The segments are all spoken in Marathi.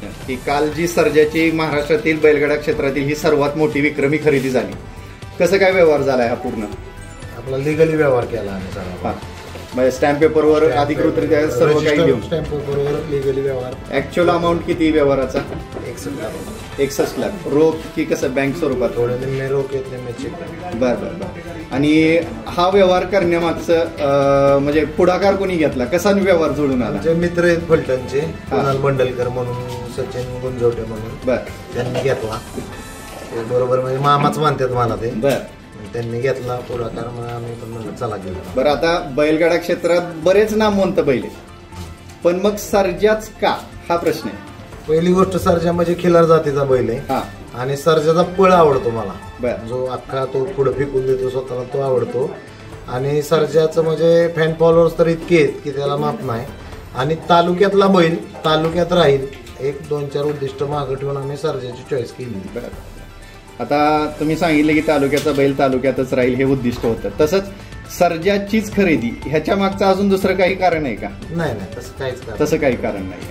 प्रश्न की काल जी सर्जाची महाराष्ट्रातील बैलगाडा क्षेत्रातील ही सर्वात मोठी विक्रमी खरेदी झाली, कसं काय व्यवहार झालाय हा पूर्ण? आपला लिगली व्यवहार केला आम्ही सगळा. म्हणजे स्टॅम्प पेपरवर अधिकृतरित्या सर्व काही घेऊन स्टॅम्प पेपरवर लिगली व्यवहार. ऍक्च्युअल अमाऊंट किती व्यवहाराचा? 61 लाख रोख की कसं बँक स्वरूपात? थोडे निम्मे रोख येत निम्मे चेक. बरं. आणि हा व्यवहार करण्यामागचं म्हणजे पुढाकार कोणी घेतला, कसा व्यवहार जुळून आला? जे मित्र आहेत फलटणचे, कुणाल बंडलकर म्हणून, सचिन गुंजवटे म्हणून, त्यांनी घेतला. बरोबर म्हणजे मामाच मानतात मला ते. त्यांनी घेतला पुढाकार, मग आम्ही पण म्हणलं चला घेऊ. बरं, आता बैलगाडा क्षेत्रात बरेच नामवंत बैल आहेत, पण मग सर्जाच का हा प्रश्न आहे. पहिली गोष्ट सर्जा म्हणजे खिलार जातीचा बैल आहे आणि सर्जाचा पळ आवडतो मला. जो अख्खा तो पुढे फेकून देतो स्वतःला, तो आवडतो. आणि सर्जाचं म्हणजे फॅन फॉलोअर्स तर इतके आहेत की त्याला माफ नाही. आणि तालुक्यातला बैल तालुक्यात राहील, 1-2-4 उद्दिष्ट मागं ठेवून आम्ही सर्जाची चॉईस केली. आता तुम्ही सांगितले की तालुक्याचा बैल तालुक्यातच राहील हे उद्दिष्ट होतं, तसंच सर्जाचीच खरेदी ह्याच्या मागचं अजून दुसरं काही कारण आहे का? नाही, तसं काही कारण नाही.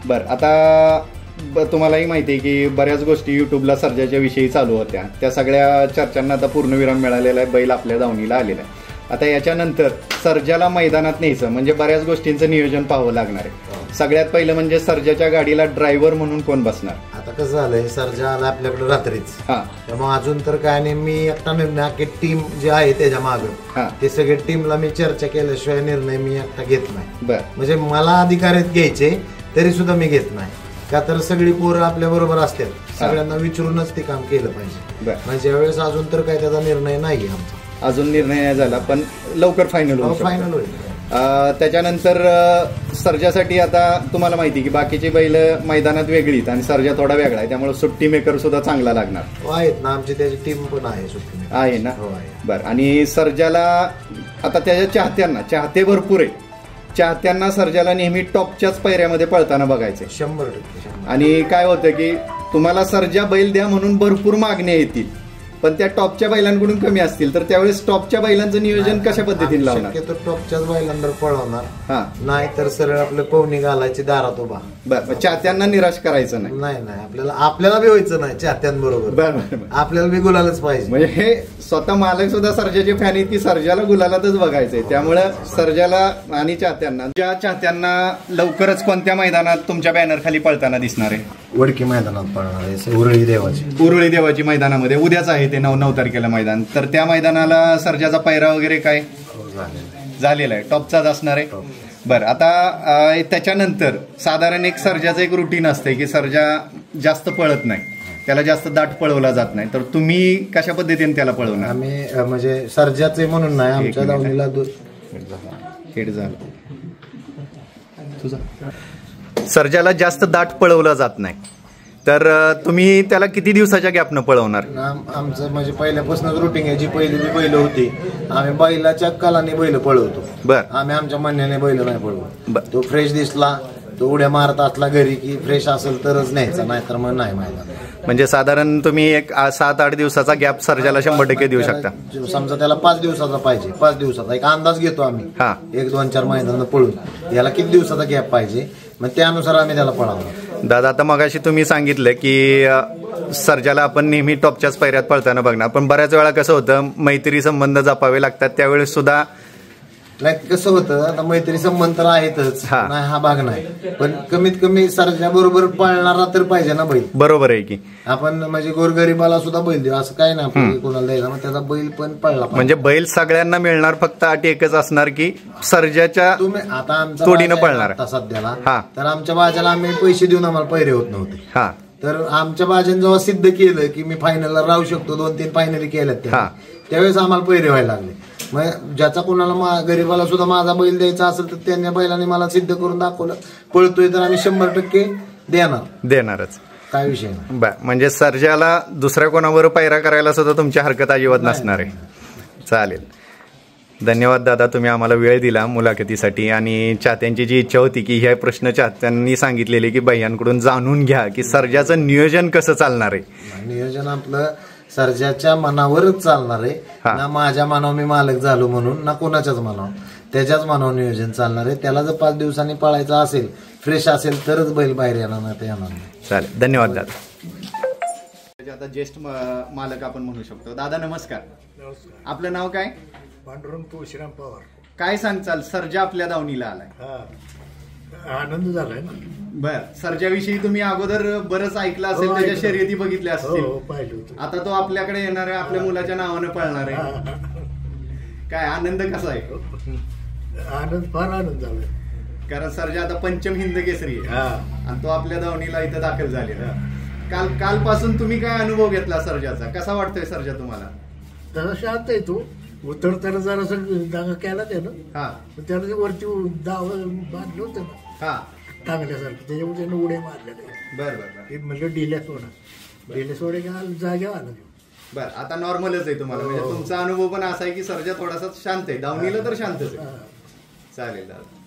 बरं, आता तुम्हालाही माहिती आहे की बऱ्याच गोष्टी युट्यूबला सर्जाच्या विषयी चालू होत्या, त्या सगळ्या चर्चांना आता पूर्णविराम मिळालेला आहे, बैल आपल्या दावणीला आलेला आहे. आता याच्यानंतर सर्जाला मैदानात न्यायचं म्हणजे बऱ्याच गोष्टींचं नियोजन पाहावं लागणार आहे. सगळ्यात पहिलं म्हणजे सर्जाच्या गाडीला ड्रायव्हर म्हणून कोण बसणार? आता कसं झालंय, सर्जा आला आपल्याकडे रात्रीच, त्यामुळे अजून तर काय नाही. मी एकटा निर्णय, टीम जे आहे त्याच्या मागं ते सगळे टीमला मी चर्चा केल्याशिवाय निर्णय मी एकटा घेत नाही. म्हणजे मला अधिकारात घ्यायचे तरी सुद्धा मी घेत नाही, का तर सगळी पोरं आपल्या बरोबर असतात, सगळ्यांना विचारूनच ते काम केलं पाहिजे. म्हणजे ज्यावेळेस अजून तर काय त्याचा निर्णय नाही आमचा, अजून निर्णय नाही झाला, पण लवकर फायनल होईल. त्याच्यानंतर सर्जासाठी आता तुम्हाला माहिती की बाकीची बैल मैदानात वेगळीत आणि सर्जा थोडा वेगळा आहे, त्यामुळे सुट्टी मेकर सुद्धा चांगला लागणार आहेत ना. आमची त्याची टीम पण आहे, सुट्टी आहे ना. बरं, आणि सर्जाला आता त्याच्या चाहते भरपूर आहे, चाहत्यांना सर्जाला नेहमी टॉपच्याच पैऱ्यामध्ये पळताना बघायचे 100%. आणि काय होतं की तुम्हाला सर्जा बैल द्या म्हणून भरपूर मागण्या येतील, पण त्या टॉपच्या बैलांकडून कमी असतील, तर त्यावेळेस टॉपच्या बैलांचं नियोजन कशा पद्धतीने लावणार? शक्यतो टॉपच्याच बैलांवर पळवणार, नाही तर सरळ आपलं पवनी घालायची दारात उभा. बरं, चाहत्यांना निराश करायचं नाही. आपल्याला बी व्हायचं नाही चाहत्यांबरोबर, आपल्याला बी गुलालच पाहिजे. म्हणजे हे स्वतः मालक सुद्धा सर्जाचे फॅन आहेत की सर्जाला गुलालातच बघायचंय, त्यामुळं सर्जाला आणि चाहत्यांना लवकरच कोणत्या मैदानात तुमच्या बॅनर खाली पळताना दिसणार आहे? वडकी मैदानात पळणार आहे, उरुळी देवाची मैदानामध्ये. उद्याच आहे ते 9 तारखेला मैदान, तर त्या मैदानाला सर्जाचा पायरा वगैरे काय झालेला आहे, टॉपचाच असणार आहे. बरं, आता त्याच्यानंतर साधारण एक सर्जाचं एक रुटीन असते की सर्जा जास्त पळत नाही, त्याला जास्त दाट पळवला जात नाही, तर तुम्ही कशा पद्धतीने त्याला पळवणार? आम्ही म्हणजे सर्जाचे म्हणून नाही, आमच्या दावणीला हेड झालं. सर्जाला जास्त दाट पळवलं जात नाही, तर तुम्ही त्याला किती दिवसाच्या गॅपनं पळवणार? आमचं म्हणजे पहिल्यापासूनच रुटीन आहे. जी पहिली जी बैल होती, आम्ही बैलाच्या कलाने बैल पळवतो. आम्ही आमच्या म्हणण्याने बैल नाही पळवतो. तो फ्रेश दिसला, तो उड्या मारत असला घरी की फ्रेश असेल तरच न्यायचा, नाहीतर मग नाही मैदान. म्हणजे साधारण तुम्ही एक 7-8 दिवसाचा गॅप सर्जाला 100% देऊ शकता. समजा त्याला 5 दिवसाचा पाहिजे, 5 दिवसाचा एक अंदाज घेतो आम्ही, 1-2-4 मैदान पळून याला किती दिवसाचा गॅप पाहिजे, मग त्यानुसार आम्ही त्याला पळवतो. दादा, आता मगाशी तुम्ही सांगितलं की सर्जाला आपण नेहमी टॉपच्याच पैऱ्यात पळताना बघणार, पण बऱ्याच वेळा कसं होतं मैत्री संबंध जपावे लागतात, त्यावेळेस सुद्धा कसं होतं, आता मैत्री संबंध तर आहेतच, नाही हा भाग नाही, पण कमीत कमी सर्जा बरोबर पळणारा तर पाहिजे ना बैल. बरोबर आहे की आपण म्हणजे गोरगरीबाला सुद्धा बैल देऊ असं काय नाही, कोणाला द्यायला, मग त्याचा बैल पण पळला म्हणजे बैल सगळ्यांना मिळणार, फक्त अट एकच असणार की सर्जाच्या तुम्ही आता आमच्या तोडीनं पळणार सध्याला. तर आमच्या बाजाला आम्ही पैसे देऊन आम्हाला पैरे होत नव्हते, तर आमच्या बाजाने जेव्हा सिद्ध केलं की मी फायनलला राहू शकतो, 2-3 फायनली केल्यात, त्यावेळेस आम्हाला पैरे व्हायला लागले. मग ज्याचा कोणाला गरीबाला सुद्धा माझा बैल द्यायचा असेल तर त्यांच्या बैलाने मला सिद्ध करून दाखवलं, पळतोय तर आम्ही 100% देणारच, काय विषय नाही. म्हणजे सर्जाला दुसऱ्या कोणावर पैरा करायला सुद्धा तुमच्या हरकत अजिबात नसणार आहे. चालेल, धन्यवाद दादा, तुम्ही आम्हाला वेळ दिला मुलाखतीसाठी. आणि चाहत्यांची जी इच्छा होती की हे प्रश्न चाहत्यांनी सांगितलेले की भैयांकडून जाणून घ्या की सर्जाचं नियोजन कसं चालणार आहे. नियोजन आपलं सर्जाच्या मनावरच चालणार आहे ना, माझ्या मनावर मी मालक झालो म्हणून ना, कोणाच्याच मनावर, त्याच्याच मनावर नियोजन चालणार आहे. त्याला जर 5 दिवसांनी पळायचं असेल फ्रेश असेल तरच बैल बाहेर येणार नाही तर येणार नाही. चालेल, धन्यवाद दादा. आता ज्येष्ठ मालक आपण म्हणू शकतो. दादा नमस्कार. आपलं नाव काय? पांडुरंग तुळशीराम पवार. काय सांगचाल, सर्जा आपल्या दावणीला आलाय? आनंद झालाय ना. बर, सर्जाविषयी तुम्ही अगोदर बरंच ऐकलं असेल, त्याच्या शर्यती बघितल्या असतील. आता तो आपल्याकडे येणार आहे, आपल्या मुलाच्या नावानं पळणार आहे. काय आनंद कसा आहे? आनंद, फार आनंद झालाय. कारण सर्जा आता पंचम हिंद केसरी आहे आणि तो आपल्या दावणीला इथं दाखल झालेला. कालपासून तुम्ही काय अनुभव घेतला सर्जाचा? कसा वाटतोय सर्जा तुम्हाला? तसा शांत आहे तो. उतरताना जरा दागा केला त्यानं, त्याला वरती दाव बांधलं होतं ना चांगल्यासारखं, त्याच्यामुळे त्यानं उड्या मारल्या. बरं म्हणलं डिल्या सोडे का जाग्यावर आला. बरं, आता नॉर्मलच आहे तुम्हाला, म्हणजे तुमचा अनुभव पण असा आहे की सर्जा थोडासा शांत आहे, दावणीला तर शांतच आहे. चालेल दादा.